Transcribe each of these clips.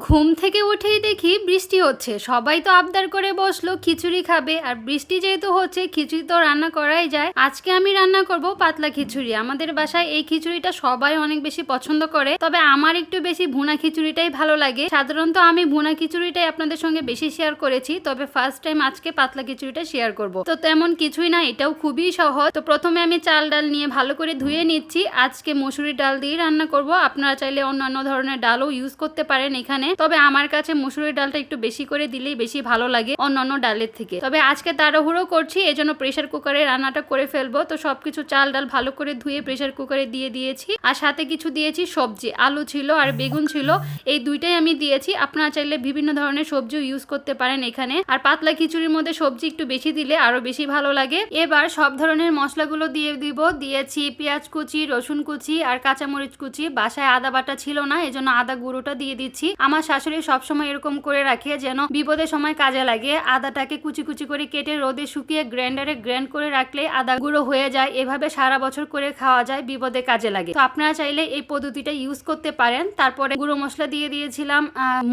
ঘুম থেকে উঠেই দেখি বৃষ্টি হচ্ছে। সবাই তো আবদার করে বসলো খিচুড়ি খাবে, আর বৃষ্টি যেহেতু হচ্ছে খিচুড়ি তো রান্না করাই যায়। আজকে আমি রান্না করব পাতলা খিচুড়ি। আমাদের বাসায় এই খিচুড়িটা সবাই অনেক বেশি পছন্দ করে, তবে আমার একটু বেশি ভুনা খিচুড়িটাই ভালো লাগে। সাধারণত আমি ভুনা খিচুড়িটাই আপনাদের সঙ্গে বেশি শেয়ার করেছি, তবে ফার্স্ট টাইম আজকে পাতলা খিচুড়িটা শেয়ার করব। তো তেমন কিছুই না, এটাও খুবই সহজ। তো প্রথমে আমি চাল ডাল নিয়ে ভালো করে ধুয়ে নিচ্ছি। আজকে মসুরি ডাল দিয়ে রান্না করব। আপনারা চাইলে অন্যান্য ধরনের ডালও ইউজ করতে পারেন এখানে, তবে আমার কাছে মসুরির ডালটা একটু বেশি করে দিলেই বেশি ভালো লাগে অন্যান্য ডালের থেকে। তবে আজকে তাড়াহুড়ো করছি, এজন্য প্রেসার কুকারে রান্নাটা করে ফেলবো। তো সবকিছু চাল ডাল ভালো করে ধুয়ে প্রেসার কুকারে দিয়ে দিয়েছি, আর সাথে কিছু দিয়েছি সবজি, আলু ছিল আর বেগুন ছিল, এই দুইটাই আমি দিয়েছি। আপনারা চাইলে বিভিন্ন ধরনের সবজিও ইউজ করতে পারেন এখানে। আর পাতলা খিচুড়ির মধ্যে সবজি একটু বেশি দিলে আরো বেশি ভালো লাগে। এবার সব ধরনের মশলাগুলো দিয়ে দিব। দিয়েছি পেঁয়াজ কুচি, রসুন কুচি আর কাঁচামরিচ কুচি। বাসায় আদা বাটা ছিল না, এজন্য আদা গুঁড়োটা দিয়ে দিচ্ছি। আমার শাশুড়ি সবসময় এরকম করে রাখে যেন বিপদের সময় কাজে লাগে। আদাটাকে কুচি কুচি করে কেটে রোদে শুকিয়ে গ্রাইন্ডারে গ্রাইন্ড করে রাখলে আদা গুঁড়ো হয়ে যায়। এভাবে সারা বছর করে খাওয়া যায়, বিপদে কাজে লাগে। তো আপনারা চাইলে এই পদ্ধতিটা ইউজ করতে পারেন। তারপরে গুঁড়ো মশলা দিয়ে দিয়েছিলাম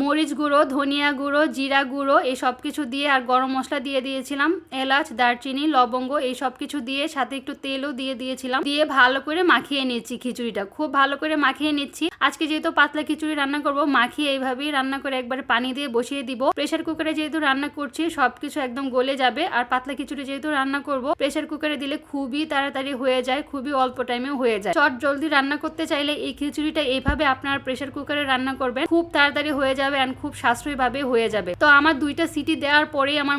মরিচ গুঁড়ো, ধনিয়া গুঁড়ো, জিরা গুঁড়ো, এই সব কিছু দিয়ে, আর গরম মশলা দিয়ে দিয়েছিলাম, এলাচ, দারচিনি, লবঙ্গ, এই সব কিছু দিয়ে, সাথে একটু তেলও দিয়ে দিয়েছিলাম। দিয়ে ভালো করে মাখিয়ে নিচ্ছি খিচুড়িটা, খুব ভালো করে মাখিয়ে নিচ্ছি। আজকে যেহেতু পাতলা খিচুড়ি রান্না করব, মাখিয়ে এইভাবেই রান্না করে একবার পানি দিয়ে বসিয়ে দিব। প্রেসার কুকারে যেহেতু রান্না করছি সবকিছু একদম গলে যাবে। আর পাতলা খিচুড়ি যেহেতু রান্না করব, প্রেসার কুকারে দিলে খুবই তাড়াতাড়ি হয়ে যায়, খুবই অল্প টাইমে হয়ে যায়। চট জলদি রান্না করতে চাইলে এই খিচুড়িটা এইভাবে আপনার প্রেসার কুকারে রান্না করবেন, খুব তাড়াতাড়ি হয়ে যাবে আর খুব সাশ্রয়ী ভাবে হয়ে যাবে। তো আমার দুইটা সিটি দেওয়ার পরেই আমার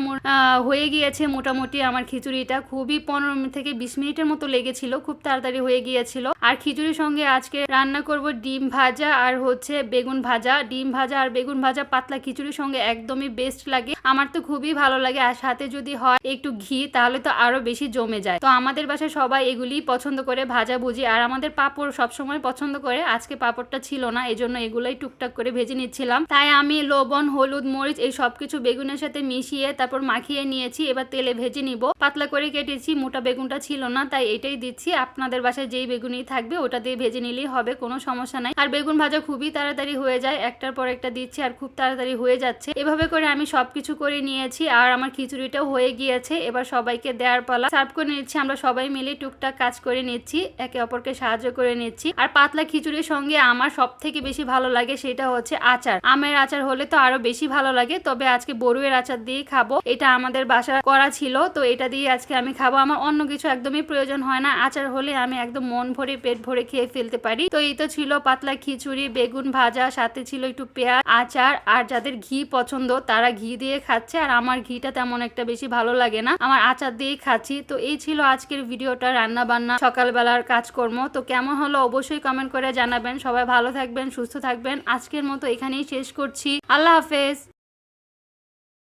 হয়ে গিয়েছে মোটামুটি। আমার খিচুড়িটা খুবই 15 থেকে 20 মিনিটের মতো লেগেছিল, খুব তাড়াতাড়ি হয়ে গিয়েছিল। আর খিচুড়ির সঙ্গে আজকে রান্না করব ডিম ভাজা আর হচ্ছে বেগুন ভাজা। ডিম ভাজা আর বেগুন ভাজা পাতলা খিচুড়ির সঙ্গে একদমই বেস্ট লাগে, আমার তো খুবই ভালো লাগে। আর সাথে যদি হয় একটু ঘি, তাহলে তো আরো বেশি জমে যায়। তো আমাদের বাসায় সবাই এগুলি পছন্দ করে, ভাজা ভুজি। আর আমাদের পাঁপড় সবসময় পছন্দ করে, আজকে পাঁপড়টা ছিল না, এই জন্য এগুলোই টুকটাক করে ভেজে নিচ্ছিলাম। তাই আমি লবণ, হলুদ, মরিচ এই সবকিছু বেগুনের সাথে মিশিয়ে তারপর মাখিয়ে নিয়েছি। এবার তেলে ভেজে নিব। পাতলা করে কেটেছি, মোটা বেগুনটা ছিল না, তাই এটাই দিচ্ছি। আপনাদের বাসায় যেই বেগুনই থাকবে ওটা দিয়ে ভেজে নিলেই হবে, কোনো সমস্যা নাই। আর বেগুন ভাজা খুবই তাড়াতাড়ি হয়ে যায়, একটার পর একটা দিচ্ছি আর খুব তাড়াতাড়ি হয়ে যাচ্ছে। এভাবে করে আমি সবকিছু করে নিয়েছি, আর আমার খিচুড়িটাও হয়ে গিয়েছে। এবার সবাইকে দেওয়ার পালা, সার্ভ করে নিচ্ছি। আমরা সবাই মিলে টুকটাক কাজ করে নিচ্ছি, একে অপরকে সাহায্য করে নিচ্ছি। আর পাতলা খিচুড়ির সঙ্গে আমার সব থেকে বেশি ভালো লাগে সেটা হচ্ছে আচার। আমের আচার হলে তো আরো বেশি ভালো লাগে, তবে আজকে বড়ুয়ের আচার দিয়ে খাবো। এটা আমাদের বাসা করা ছিল, তো এটা দিয়ে আজকে আমি খাবো। আমার অন্য কিছু একদমই প্রয়োজন হয় না, আচার হলে আমি একদম মন ভরে পেট ভরে খেয়ে ফেলতে পারি। তো এই তো ছিল পাতলা খিচুড়ি, বেগুন ভাজা, সাথে ছিল একটু পেঁয়াজ, আচার। আর যাদের ঘি পছন্দ তারা ঘি দিয়ে খাচ্ছে, আর আমার ঘিটা তেমন একটা বেশি ভালো লাগে না, আমার আচার দিয়েই খাচ্ছি। তো এই ছিল আজকের ভিডিওটা, রান্না বান্না, সকালবেলার কাজকর্ম। তো কেমন হলো অবশ্যই কমেন্ট করে জানাবেন। সবাই ভালো থাকবেন, সুস্থ থাকবেন। আজকের মতো এখানেই শেষ করছি। আল্লাহ হাফেজ।